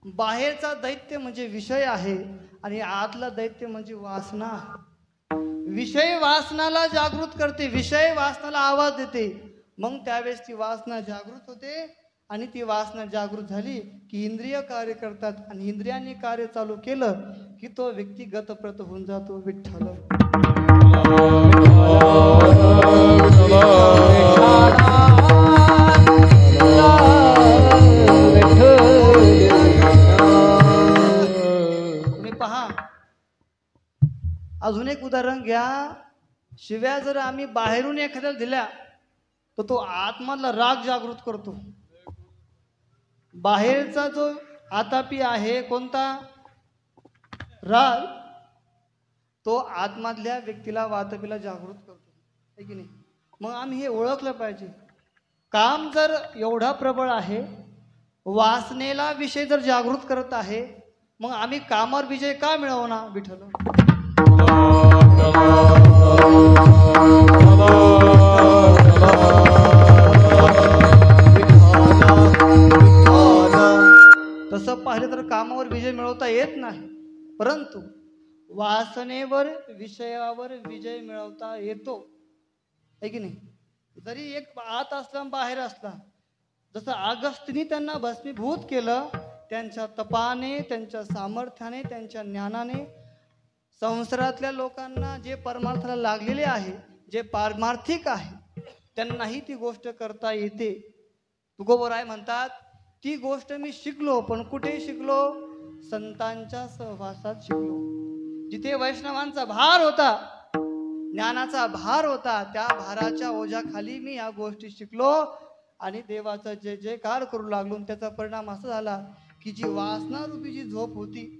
बाहेरचा दैत्य म्हणजे विषय आहे आणि आतला दैत्य म्हणजे वासना आहे. विषय वासनाला जागृत करते, विषय वासनाला आवाज देते. मग त्यावेळेस ती वासना जागृत होते आणि ती वासना जागृत झाली की इंद्रिय कार्य करतात आणि इंद्रियांनी कार्य चालू केलं की तो व्यक्ती गतप्रत होऊन जातो. विठ्ठल तुम्ही पहा, अजून एक उदाहरण घ्या. शिव्या जर आम्ही बाहेरून एखाद्याला दिल्या तर तो आतमधला राग जागृत करतो. बाहेरचा जो आतापी आहे कोणता? राग, तो आतमधल्या व्यक्तीला वातापीला जागृत करतो, है की नाही. मग आम्ही हे ओळखलं पाहिजे. काम जर एवढा प्रबळ आहे, वासनेला विषय जर जागृत करत आहे, मग आम्ही कामावर विजय का मिळवना? विठ्ठल तसं पाहिलं तर कामावर विजय मिळवता येत नाही, परंतु वासनेवर विषयावर विजय मिळवता येतो, है की नाही. जरी एक आत असला बाहेर असला, जसं अगस्त्यनी त्यांना भस्मीभूत केलं, त्यांच्या तपाने, त्यांच्या सामर्थ्याने, त्यांच्या ज्ञानाने संसारातल्या लोकांना जे परमार्थाला लागलेले आहे, जे पारमार्थिक आहे, त्यांनाही ती गोष्ट करता येते. तुकोबराय म्हणतात ती गोष्ट मी शिकलो, पण कुठे शिकलो? संतांच्या सहवासात शिकलो. जिथे वैष्णवांचा भार होता, ज्ञानाचा भार होता, त्या भाराच्या ओझ्याखाली मी या गोष्टी शिकलो आणि देवाचा जय जयकार करू लागलो. त्याचा परिणाम असा झाला की जी वासना रूपी जी झोप होती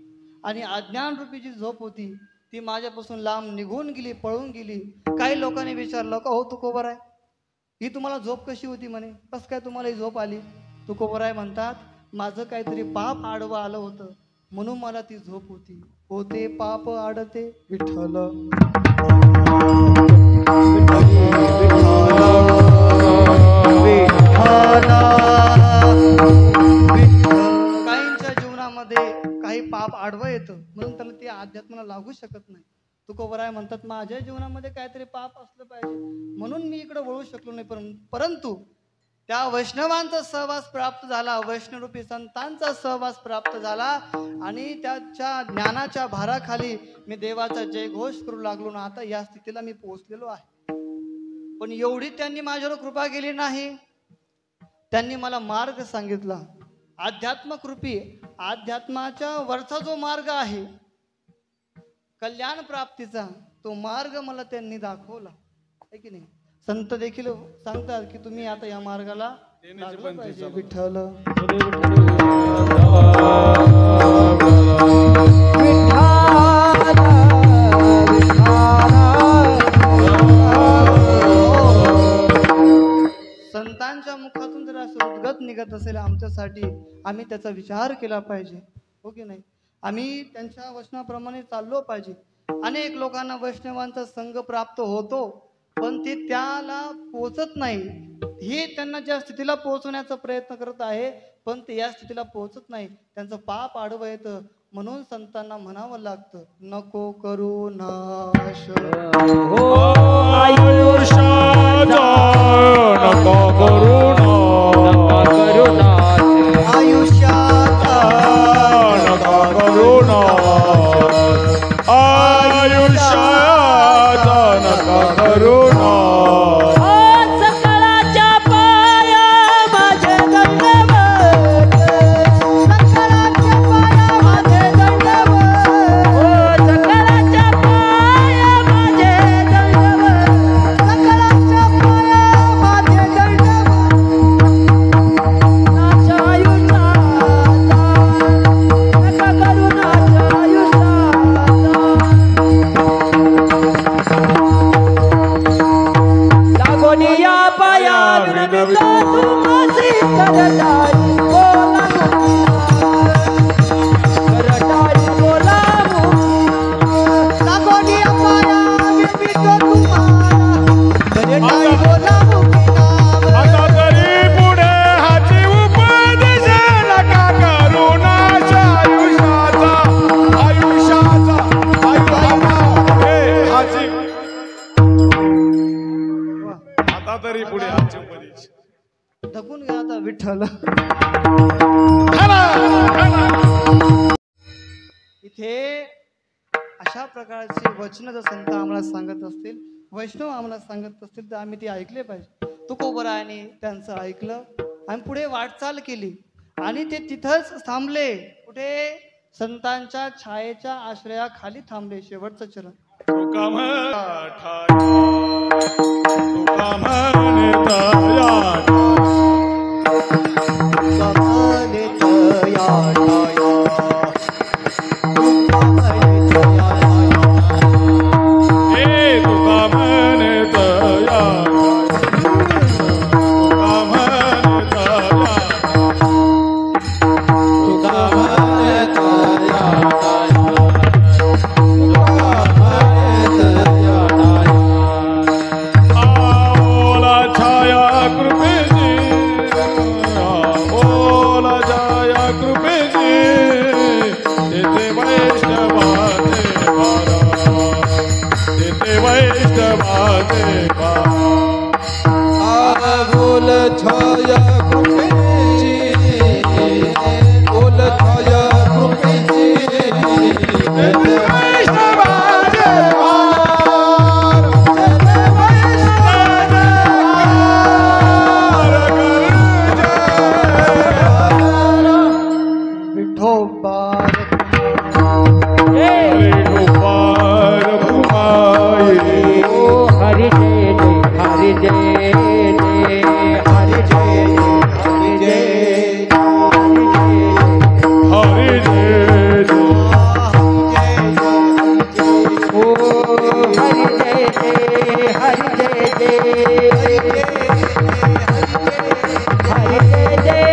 आणि अज्ञान रूपी जी झोप होती ती माझ्यापासून लांब निघून गेली, पळून गेली. काही लोकांनी विचारलं का हो तुकोबराय, ही तुम्हाला झोप कशी होती म्हणे, कस काय तुम्हाला ही झोप आली? तुकोबराय म्हणतात माझं काहीतरी पाप आडवं आलं होतं म्हणून मला ती झोप होती. होते पाप आडते विठ्ठल. काहींच्या जीवनामध्ये काही पाप आडवं येतं म्हणून त्याला ते अध्यात्माला लागू शकत नाही. तुकोबराय म्हणतात माझ्या जीवनामध्ये काहीतरी पाप असलं पाहिजे म्हणून मी इकडे वळू शकलो नाही. परंतु त्या वैष्णवांचा सहवास प्राप्त झाला, वैष्णवरूपी संतांचा सहवास प्राप्त झाला आणि त्याच्या ज्ञानाच्या भाराखाली मी देवाचा जयघोष करू लागलो ना. आता या स्थितीला मी पोहोचलेलो आहे. पण एवढी त्यांनी माझ्यावर कृपा केली नाही. त्यांनी मला मार्ग सांगितला, अध्यात्मक रूपी अध्यात्माच्या वरचा जो मार्ग आहे कल्याण प्राप्तीचा, तो मार्ग मला त्यांनी दाखवला आहे की नाही. संत देखील सांगतात की तुम्ही आता या मार्गाला लागलं पाहिजे. विठ्ठल संतांच्या मुखातून जर असं उद्गत निघत असेल आमच्यासाठी, आम्ही त्याचा विचार केला पाहिजे, हो की नाही. आम्ही त्यांच्या वचनाप्रमाणे चाललो पाहिजे. अनेक लोकांना वैष्णवांचा संघ प्राप्त होतो पण ते त्याला पोचत नाही. हे त्यांना ज्या स्थितीला पोहोचवण्याचा प्रयत्न करत आहे पण ते या स्थितीला पोहोचत नाही. त्यांचं पाप आडवं येतं म्हणून संतांना म्हणावं लागतं नको करू नाश. ढकून घ्या आता विठ्ठल. इथे अशा प्रकारची वचन जर संत आम्हाला सांगत असतील, वैष्णव आम्हाला सांगत असतील तर आम्ही ते ऐकले पाहिजे. तुकोबरायाने त्यांचं ऐकलं आणि पुढे वाटचाल केली आणि ते तिथंच थांबले. कुठे? संतांच्या छायेच्या आश्रयाखाली थांबले. शेवटचं चरण कृपेची विठोबार विठोबार घुमाए हरि जय जय हरि जय जय हरि जय जय हरि जय ओ हरि जय जय हरि जय जय हरि जय जय हरि हरि जय जय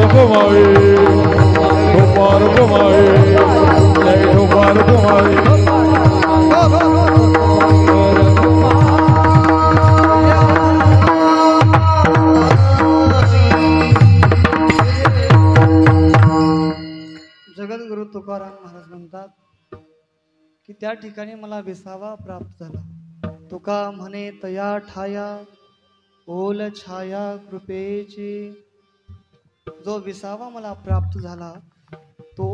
कुमार हरि जय जगद्गुरु तुकाराम महाराज म्हणतात की त्या ठिकाणी मला विसावा प्राप्त झाला. तुका म्हणे तया ठाया ओल छाया कृपेची. जो विसावा मला प्राप्त झाला तो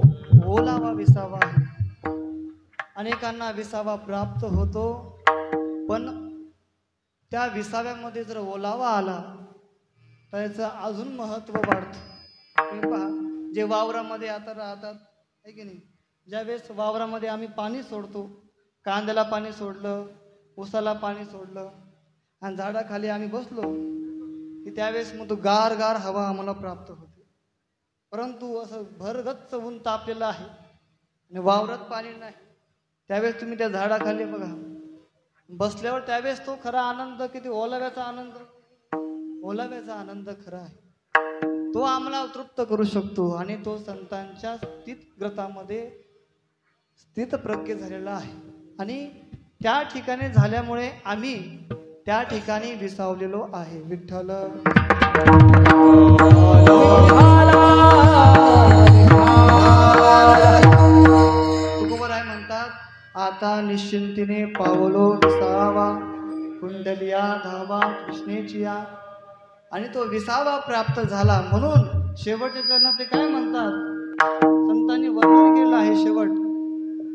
ओलावा विसावा आहे. अनेकांना विसावा प्राप्त होतो पण त्या विसाव्यामध्ये जर ओलावा आला तर याचं अजून महत्त्व वाढतं. तुम्ही पहा, जे वावरामध्ये आता राहतात आहे की नाही, ज्यावेळेस वावरामध्ये आम्ही पाणी सोडतो, कांद्याला पाणी सोडलं, ऊसाला पाणी सोडलं आणि झाडाखाली आम्ही बसलो की त्यावेळेस मग तो गार गार हवा आम्हाला प्राप्त होते. परंतु असं भरगच्च ऊन तापलेलं आहे आणि वावरात पाणी नाही, त्यावेळेस तुम्ही त्या झाडाखाली बघा बसल्यावर त्यावेळेस तो खरा आनंद किती ओलाव्याचा आनंद, ओलाव्याचा आनंद खरा आहे. तो आम्हाला तृप्त करू शकतो आणि तो संतांच्या स्थितग्रतामध्ये स्थितप्रज्ञ झालेला आहे. आणि त्या ठिकाणी झाल्यामुळे आम्ही त्या ठिकाणी विसावलेलो आहे. विठ्ठल तुकोबराय म्हणतात, आता निश्चिंतीने पावलो विसावा कुंडलिया धावा कृष्णेची या. आणि तो विसावा प्राप्त झाला म्हणून शेवटच्या चरणात ते काय म्हणतात, संतांनी वर्णन केलं आहे शेवट.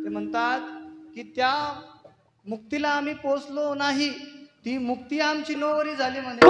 ते म्हणतात की त्या मुक्तीला आम्ही पोचलो नाही, ती मुक्ती आमची नोवरी झाली म्हणे.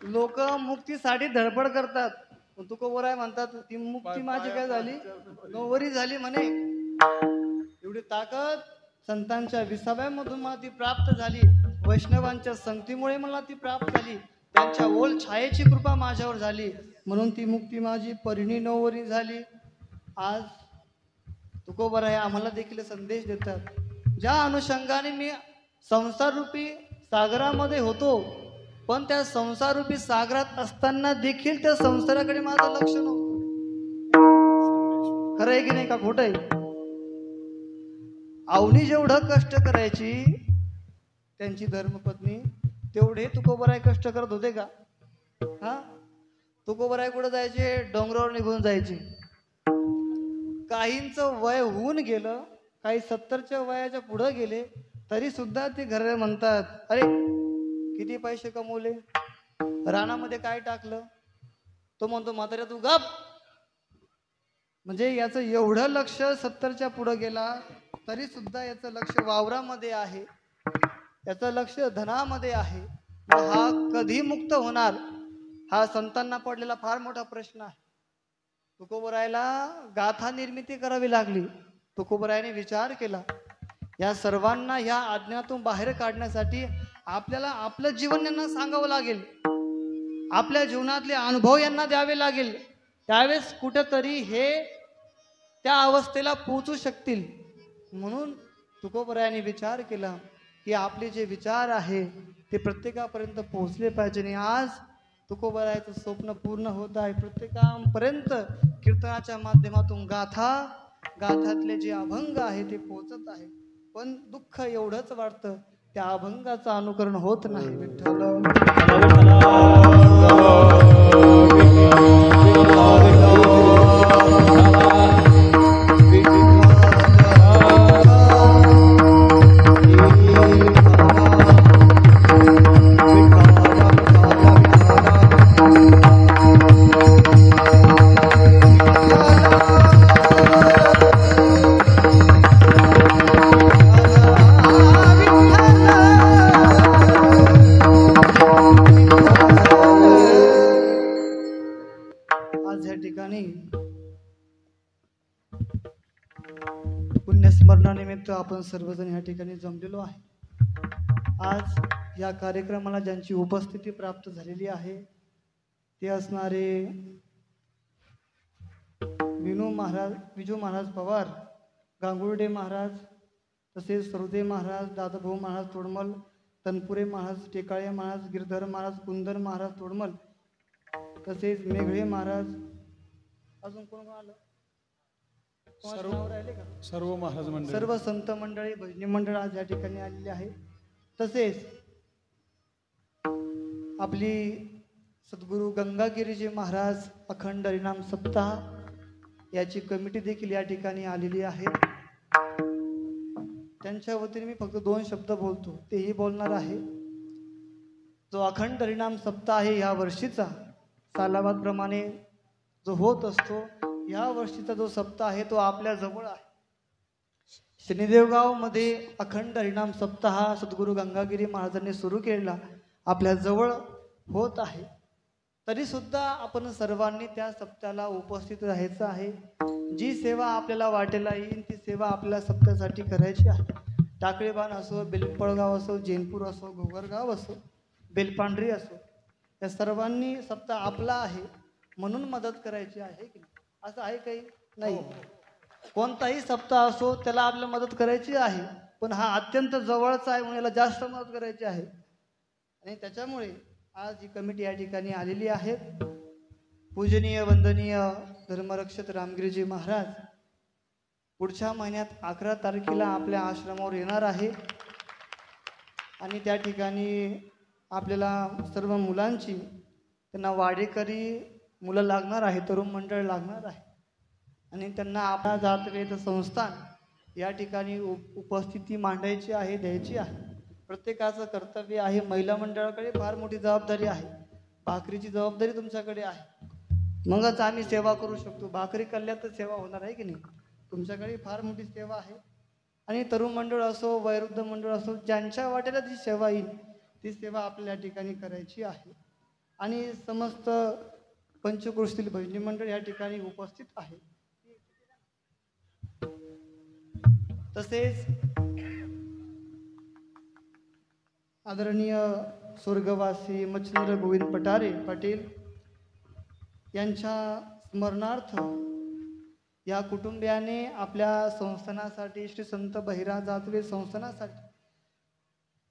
लोक मुक्तीसाठी धडपड करतात, पण तुकोबराय म्हणतात ती मुक्ती माझी काय झाली, नोवरी झाली म्हणे. एवढी ताकद संतांच्या विसाव्यामधून मला ती प्राप्त झाली, वैष्णवांच्या संगतीमुळे मला ती प्राप्त झाली, त्यांच्या ओल छायेची कृपा माझ्यावर झाली म्हणून ती मुक्ती माझी परिणी नोवरी झाली. आज तुकोबराय आम्हाला देखील संदेश देतात, ज्या अनुषंगाने मी संसाररूपी सागरामध्ये होतो पण त्या संसाररूपी सागरात असताना देखील त्या संसाराकडे माझं लक्ष नव्हतं. खरं आहे की नाही का खोटं आहे? अवनी जेवढं कष्ट करायची त्यांची धर्मपत्नी तेवढे तुकोबराय कष्ट करत होते का? हा, तुकोबराय कुठं जायचे, डोंगरावर निघून जायचे. काहींचं वय होऊन गेलं, काही 70च्या वयाच्या पुढे गेले तरी सुद्धा ते घरी म्हणतात, अरे किती पैसे कमवले, रानामध्ये काय टाकलं. तो म्हणतो म्हाताऱ्या तू गप. म्हणजे याचं एवढं लक्ष 70च्या पुढे गेला तरी सुद्धा याचं लक्ष वावरामध्ये आहे. याचं लक्ष धनामध्ये आहे. मग हा कधी मुक्त होणार हा संतांना पडलेला फार मोठा प्रश्न आहे. तुकोबरायला गाथा निर्मिती करावी लागली. तुकोबरायाने विचार केला, या सर्वांना या आज्ञातून बाहेर काढण्यासाठी आपल्याला आपलं जीवन यांना सांगावं लागेल, आपल्या जीवनातले अनुभव यांना द्यावे लागेल. त्यावेळेस कुठेतरी हे त्या अवस्थेला पोहोचू शकतील. म्हणून तुकोबरायाने विचार केला की आपले जे विचार आहे ते प्रत्येकापर्यंत पोहोचले पाहिजे. आणि आज तुकोबरायाचं स्वप्न पूर्ण होत आहे. प्रत्येकापर्यंत कीर्तनाच्या माध्यमातून गाथातले जे अभंग आहे ते पोहोचत आहे. पण दुःख एवढंच वाटतं, त्या अभंगाचं अनुकरण होत नाही. विठ्ठल आज या ठिकाणी पुण्यस्मरणानिमित्त आपण सर्वजण या ठिकाणी जमलेलो आहे. आज या कार्यक्रमाला ज्यांची उपस्थिती प्राप्त झालेली आहे ते असणारे विजू महाराज पवार, गांगुर्डे महाराज, तसेच सरुदे महाराज, दादाभाऊ महाराज तोडमल, तनपुरे महाराज, टेकाळे महाराज, गिरधर महाराज, कुंदन महाराज तोडमल, तसेच मेघळे महाराज. अजून कोण आलं? सर्व महाराज मंडळ, सर्व संत मंडळी, भजनी मंडळ आज या ठिकाणी आलेली आहे. तसेच आपली सद्गुरू गंगागिरीजी महाराज अखंड हरिनाम सप्ताह याची कमिटी देखील या ठिकाणी आलेली आहे. त्यांच्या वतीने मी फक्त 2 शब्द बोलतो, तेही बोलणार आहे. जो अखंड हरिनाम सप्ताह आहे या वर्षीचा सालाबादप्रमाणे जो होत असतो, या वर्षीचा जो सप्ताह आहे तो आपल्या जवळ आहे. शनिदेवगावमध्ये अखंड हरिनाम सप्ताह सद्गुरू गंगागिरी महाराजांनी सुरू केलेला आपल्या जवळ होत आहे. तरी सुद्धा आपण सर्वांनी त्या सप्त्याला उपस्थित राहायचं आहे. जी सेवा आपल्याला वाटेला येईल ती सेवा आपल्याला सप्त्यासाठी करायची आहे. टाकळीबाण असो, बेलपळगाव असो, जैनपूर असो, घोगरगाव असो, बेलपांढरी असो, या सर्वांनी सप्ताह आपला आहे म्हणून मदत करायची आहे की नाही? असं आहे काही नाही. कोणताही सप्ताह असो त्याला आपल्याला मदत करायची आहे, पण हा अत्यंत जवळचा आहे म्हणून याला जास्त मदत करायची आहे. आणि त्याच्यामुळे आज ही कमिटी या ठिकाणी आलेली आहे. पूजनीय वंदनीय धर्मरक्षक रामगिरीजी महाराज पुढच्या महिन्यात 11 तारखेला आपल्या आश्रमावर येणार आहे. आणि त्या ठिकाणी आपल्याला सर्व मुलांची, त्यांना वाडेकरी मुलं लागणार आहे, तरुण मंडळ लागणार आहे. आणि त्यांना आपला जातवेद संस्थान या ठिकाणी उपस्थिती मांडायची आहे, द्यायची आहे. प्रत्येकाचं कर्तव्य आहे. महिला मंडळाकडे फार मोठी जबाबदारी आहे. भाकरीची जबाबदारी तुमच्याकडे आहे. मगच आम्ही सेवा करू शकतो. भाकरी कल्ल्यात तर सेवा होणार आहे की नाही? तुमच्याकडे फार मोठी सेवा आहे. आणि तरुण मंडळ असो, वयोवृद्ध मंडळ असो, ज्यांच्या वाटेला जी सेवा येईल ती सेवा आपल्याला या ठिकाणी करायची आहे. आणि समस्त पंचक्रोशीतील भजनी मंडळ या ठिकाणी उपस्थित आहे. तसेच आदरणीय स्वर्गवासी मच्छिंद्र गोविंद पटारे पाटील यांच्या स्मरणार्थ या कुटुंबियाने आपल्या संस्थानासाठी, श्री संत बहिरा जातवे संस्थानासाठी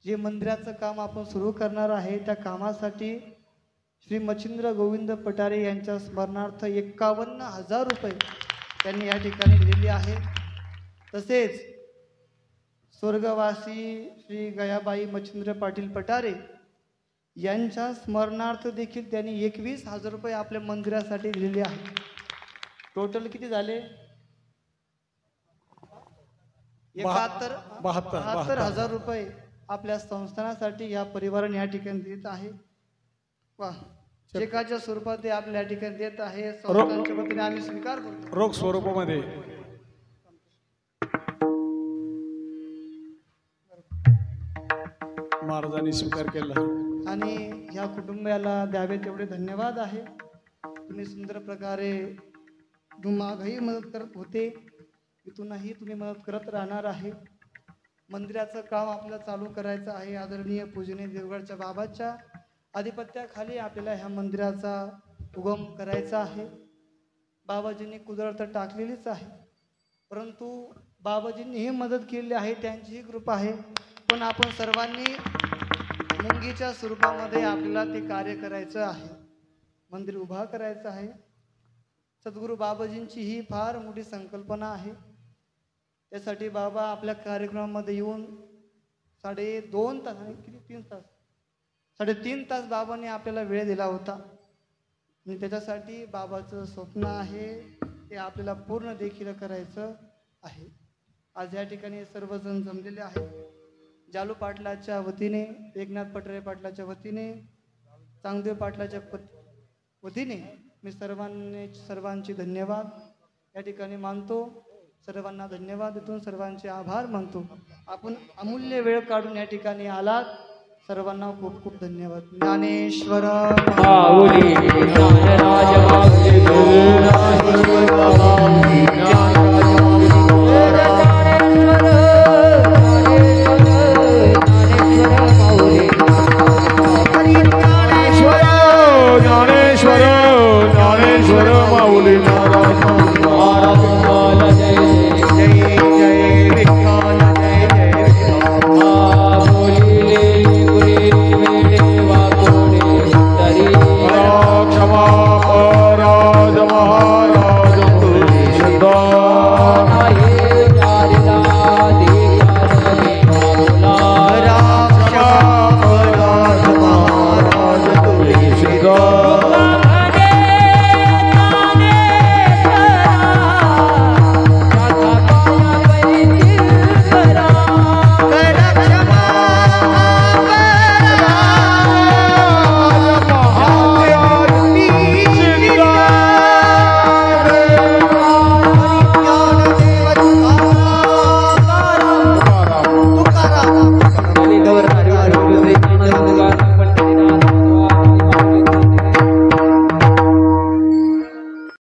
जे मंदिराचं काम आपण सुरू करणार आहे त्या कामासाठी श्री मच्छिंद्र गोविंद पटारे यांच्या स्मरणार्थ 51,000 रुपये त्यांनी या ठिकाणी दिलेले आहे. तसेच स्वर्गवासी श्री गयाबाई मच्छिंद्र पाटील पटारे यांच्या स्मरणार्थ देखील त्यांनी 21,000 रुपये आपल्या मंदिरासाठी दिलेले आहेत. टोटल किती झाले? 72,000 रुपये आपल्या संस्थानासाठी या परिवाराने या ठिकाणी देत आहे. वा, चेकाच्या स्वरूपात ते आपल्या या ठिकाणी देत आहे. संस्थांच्या वतीने आम्ही स्वीकार करतो रोख स्वरूपामध्ये. महाराजांनी स्वीकार केला. आणि ह्या कुटुंबियाला द्यावे तेवढे धन्यवाद आहे. तुम्ही सुंदर प्रकारे मागही मदत करत होते, इथूनही तुम्ही मदत करत राहणार आहे. मंदिराचं काम आपल्याला चालू करायचं आहे. आदरणीय पूजनीय देवगडच्या बाबाच्या आधिपत्याखाली आपल्याला ह्या मंदिराचा उगम करायचा आहे. बाबाजींनी कुदळ तर टाकलेलीच आहे, परंतु बाबाजींनी ही मदत केलेली आहे, त्यांचीही कृपा आहे. पण आपण सर्वांनी मुंगीच्या स्वरूपामध्ये आपल्याला ते कार्य करायचं आहे, मंदिर उभा करायचं आहे. सद्गुरू बाबाजींची ही फार मोठी संकल्पना आहे. त्यासाठी बाबा आपल्या कार्यक्रमामध्ये येऊन 2.5 तास आणि किती 3 तास 3.5 तास बाबांनी आपल्याला वेळ दिला होता. आणि त्याच्यासाठी बाबाचं स्वप्न आहे ते आपल्याला पूर्ण देखील करायचं आहे. आज या ठिकाणी सर्वजण जमलेले आहेत. जालू पाटलाच्या वतीने, एकनाथ पटरे पाटलाच्या वतीने, चांगदेव पाटलाच्या वतीने मी सर्वांची धन्यवाद या ठिकाणी मानतो. सर्वांना धन्यवाद देतो, सर्वांचे आभार मानतो. आपण अमूल्य वेळ काढून या ठिकाणी आलात, सर्वांना खूप खूप धन्यवाद. ज्ञानेश्वर माऊली ज्ञानराज माऊली